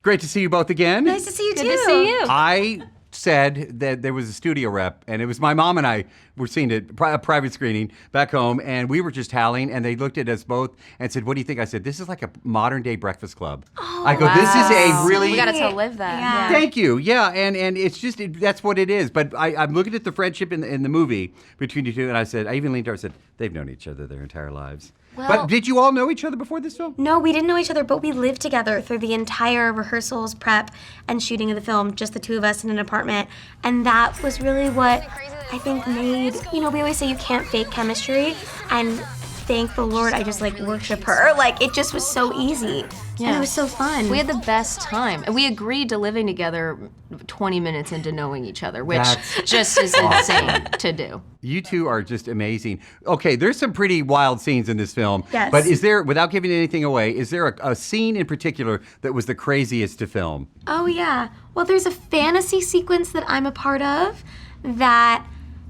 great to see you both again. Nice to see you, too. Good to see you. I said that there was a studio rep, and it was my mom and I were seeing it, a private screening back home, and we were just howling, and they looked at us both and said, what do you think? I said, this is like a modern-day Breakfast Club. Oh, I go, this is a really... We got to live that. Yeah. Thank you. Yeah, and it's just, that's what it is. But I'm looking at the friendship in the movie between you two, and I even leaned over and said, they've known each other their entire lives. Well, but did you all know each other before this film? No, we didn't know each other, but we lived together through the entire rehearsals, prep, and shooting of the film, just the two of us in an apartment. And that was really what I think made, we always say you can't fake chemistry, and thank the Lord, I just worship her. It just was so easy. Yeah. And it was so fun. We had the best time. And we agreed to living together 20 minutes into knowing each other, which just is insane to do. You two are just amazing. Okay, there's some pretty wild scenes in this film. Yes. But is there, without giving anything away, is there a scene in particular that was the craziest to film? Oh, yeah. Well, there's a fantasy sequence that I'm a part of that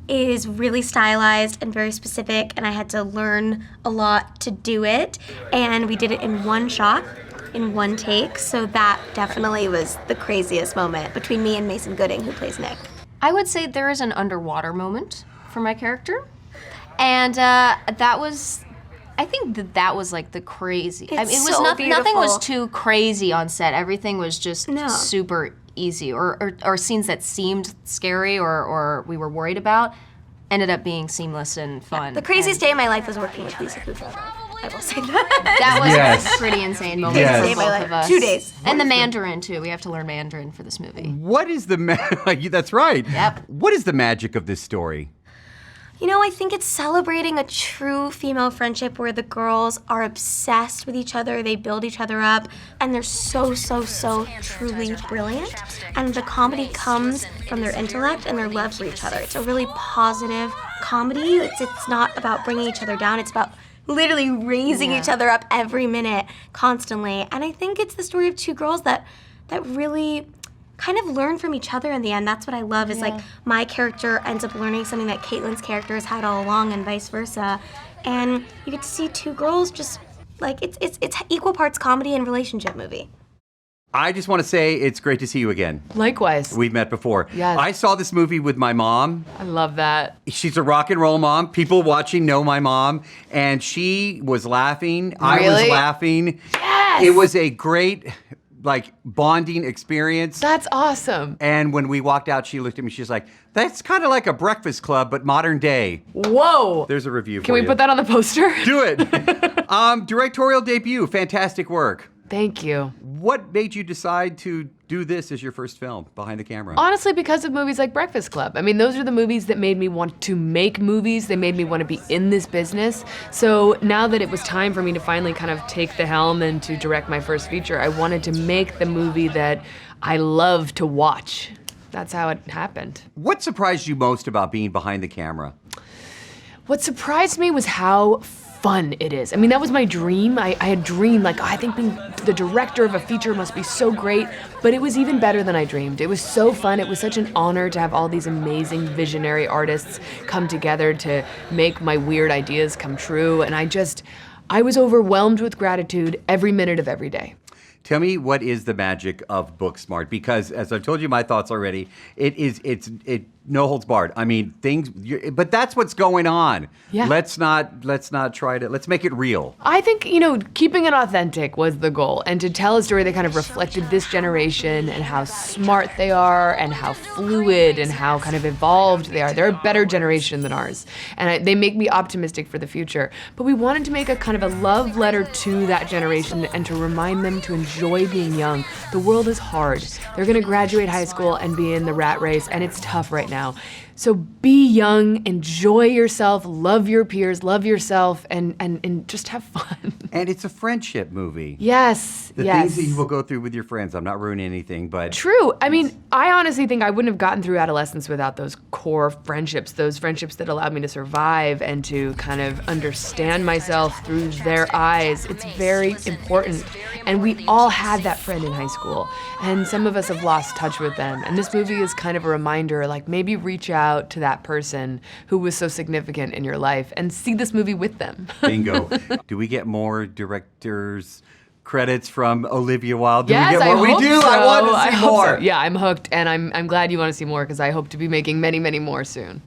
is really stylized and very specific, and I had to learn a lot to do it. And we did it in one shot, in one take, so that definitely was the craziest moment between me and Mason Gooding, who plays Nick. I would say there is an underwater moment for my character, and that was, I think that was the crazy. It's it was so nothing beautiful. was too crazy on set. Everything was just super easy, or scenes that seemed scary or we were worried about ended up being seamless and fun. The craziest day of my life was working with Lisa Kudrow. I will say that. That was Yes. a pretty insane moment Yes. for Day of my both life. of us. 2 days. And the Mandarin, too. We have to learn Mandarin for this movie. What is the that's right. Yep. What is the magic of this story? I think it's celebrating a true female friendship where the girls are obsessed with each other, they build each other up, and they're so truly brilliant. And the comedy comes from their intellect and their love for each other. It's a really positive comedy. It's not about bringing each other down, it's about literally raising each other up every minute, constantly. And I think it's the story of two girls that really kind of learn from each other in the end. That's what I love, is my character ends up learning something that Kaitlyn's character has had all along, and vice versa. And you get to see two girls just it's equal parts comedy and relationship movie. I just want to say it's great to see you again. Likewise. We've met before. Yes. I saw this movie with my mom. I love that. She's a rock and roll mom. People watching know my mom. And she was laughing. I was Really? laughing. Yes! It was a great bonding experience. That's awesome. And when we walked out, she looked at me, she's like, that's kind of like a Breakfast Club, but modern day. Whoa. There's a review for Can we you. put that on the poster? Do it. Directorial debut, fantastic work. Thank you. What made you decide to do this as your first film, behind the camera? Honestly, because of movies like Breakfast Club. I mean, those are the movies that made me want to make movies. They made me want to be in this business. So now that it was time for me to finally kind of take the helm and to direct my first feature, I wanted to make the movie that I love to watch. That's how it happened. What surprised you most about being behind the camera? What surprised me was how fun it is. I mean, that was my dream. I had dreamed, I think being the director of a feature must be so great, but it was even better than I dreamed. It was so fun. It was such an honor to have all these amazing visionary artists come together to make my weird ideas come true, and I was overwhelmed with gratitude every minute of every day. Tell me, what is the magic of BOOKSMART? Because as I've told you my thoughts already, it's no holds barred. I mean, but that's what's going on. Yeah. Let's not try to, let's make it real. I think, keeping it authentic was the goal, and to tell a story that kind of reflected this generation and how smart they are and how fluid and how kind of evolved they are. They're a better generation than ours, and they make me optimistic for the future. But we wanted to make a kind of a love letter to that generation and to remind them to enjoy being young. The world is hard. They're gonna graduate high school and be in the rat race, and it's tough right now. So be young, enjoy yourself, love your peers, love yourself, and just have fun. And it's a friendship movie. Yes, The yes. things that you will go through with your friends. I'm not ruining anything, but... True. I mean, I honestly think I wouldn't have gotten through adolescence without those core friendships, those friendships that allowed me to survive and to kind of understand myself through their eyes. It's very important. And we all had that friend in high school, and some of us have lost touch with them. And this movie is kind of a reminder, maybe reach out to that person who was so significant in your life and see this movie with them. Bingo. Do we get more directors credits from Olivia Wilde. Do Yes, we get more? I We hope do. So. I want to see hope more. so. Yeah, I'm hooked, and I'm glad you want to see more because I hope to be making many, many more soon.